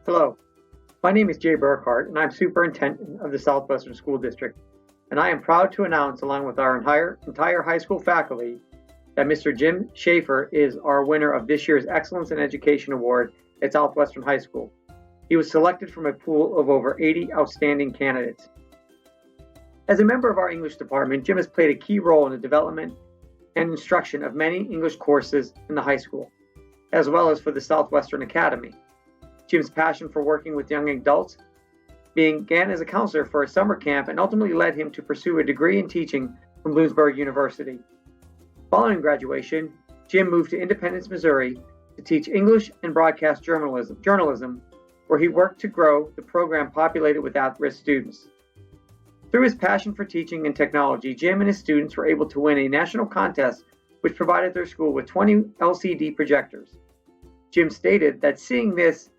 Hello, my name is Jay Burkhart, and I'm Superintendent of the Southwestern School District. And I am proud to announce, along with our entire high school faculty, that Mr. Jim Schaefer is our winner of this year's Excellence in Education Award at Southwestern High School. He was selected from a pool of over 80 outstanding candidates. As a member of our English department, Jim has played a key role in the development and instruction of many English courses in the high school, as well as for the Southwestern Academy. Jim's passion for working with young adults began as a counselor for a summer camp and ultimately led him to pursue a degree in teaching from Bloomsburg University. Following graduation, Jim moved to Independence, Missouri to teach English and broadcast journalism, where he worked to grow the program populated with at-risk students. Through his passion for teaching and technology, Jim and his students were able to win a national contest which provided their school with 20 LCD projectors. Jim stated that seeing this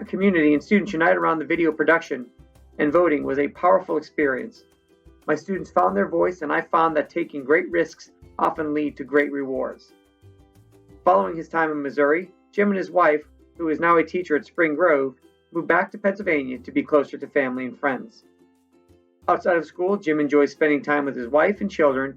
community and students unite around the video production and voting was a powerful experience. My students found their voice, and I found that taking great risks often lead to great rewards. Following his time in Missouri, Jim and his wife, who is now a teacher at Spring Grove, moved back to Pennsylvania to be closer to family and friends. Outside of school, Jim enjoys spending time with his wife and children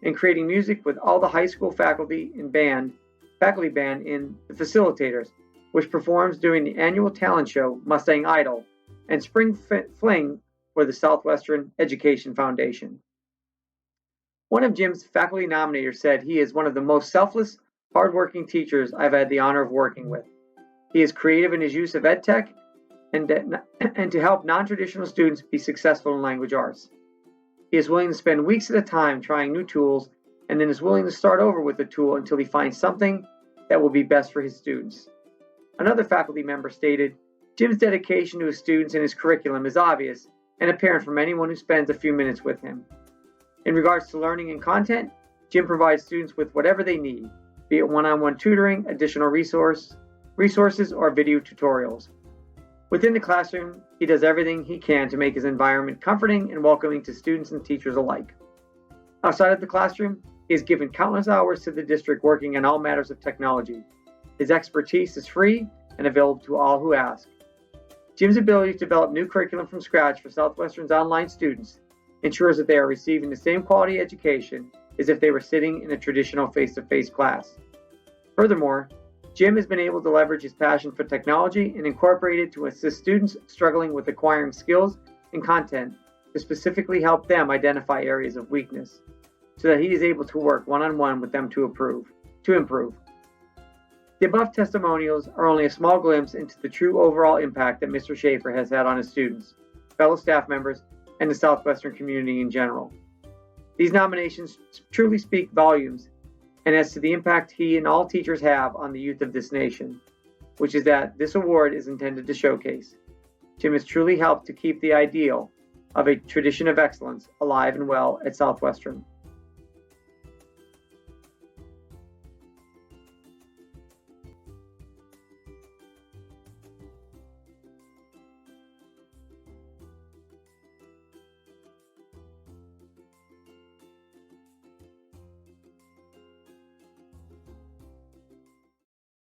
and creating music with all the high school faculty band in the Facilitators, which performs during the annual talent show Mustang Idol and Spring Fling for the Southwestern Education Foundation. One of Jim's faculty nominators said he is one of the most selfless, hardworking teachers I've had the honor of working with. He is creative in his use of EdTech and to help non-traditional students be successful in language arts. He is willing to spend weeks at a time trying new tools and then is willing to start over with the tool until he finds something that will be best for his students. Another faculty member stated, Jim's dedication to his students and his curriculum is obvious and apparent from anyone who spends a few minutes with him. In regards to learning and content, Jim provides students with whatever they need, be it one-on-one tutoring, additional resources, or video tutorials. Within the classroom, he does everything he can to make his environment comforting and welcoming to students and teachers alike. Outside of the classroom, he has given countless hours to the district working on all matters of technology. His expertise is free and available to all who ask. Jim's ability to develop new curriculum from scratch for Southwestern's online students ensures that they are receiving the same quality education as if they were sitting in a traditional face-to-face class. Furthermore, Jim has been able to leverage his passion for technology and incorporate it to assist students struggling with acquiring skills and content to specifically help them identify areas of weakness, so that he is able to work one-on-one with them to improve. The above testimonials are only a small glimpse into the true overall impact that Mr. Schaefer has had on his students, fellow staff members, and the Southwestern community in general. These nominations truly speak volumes and as to the impact he and all teachers have on the youth of this nation, which is that this award is intended to showcase. Jim has truly helped to keep the ideal of a tradition of excellence alive and well at Southwestern.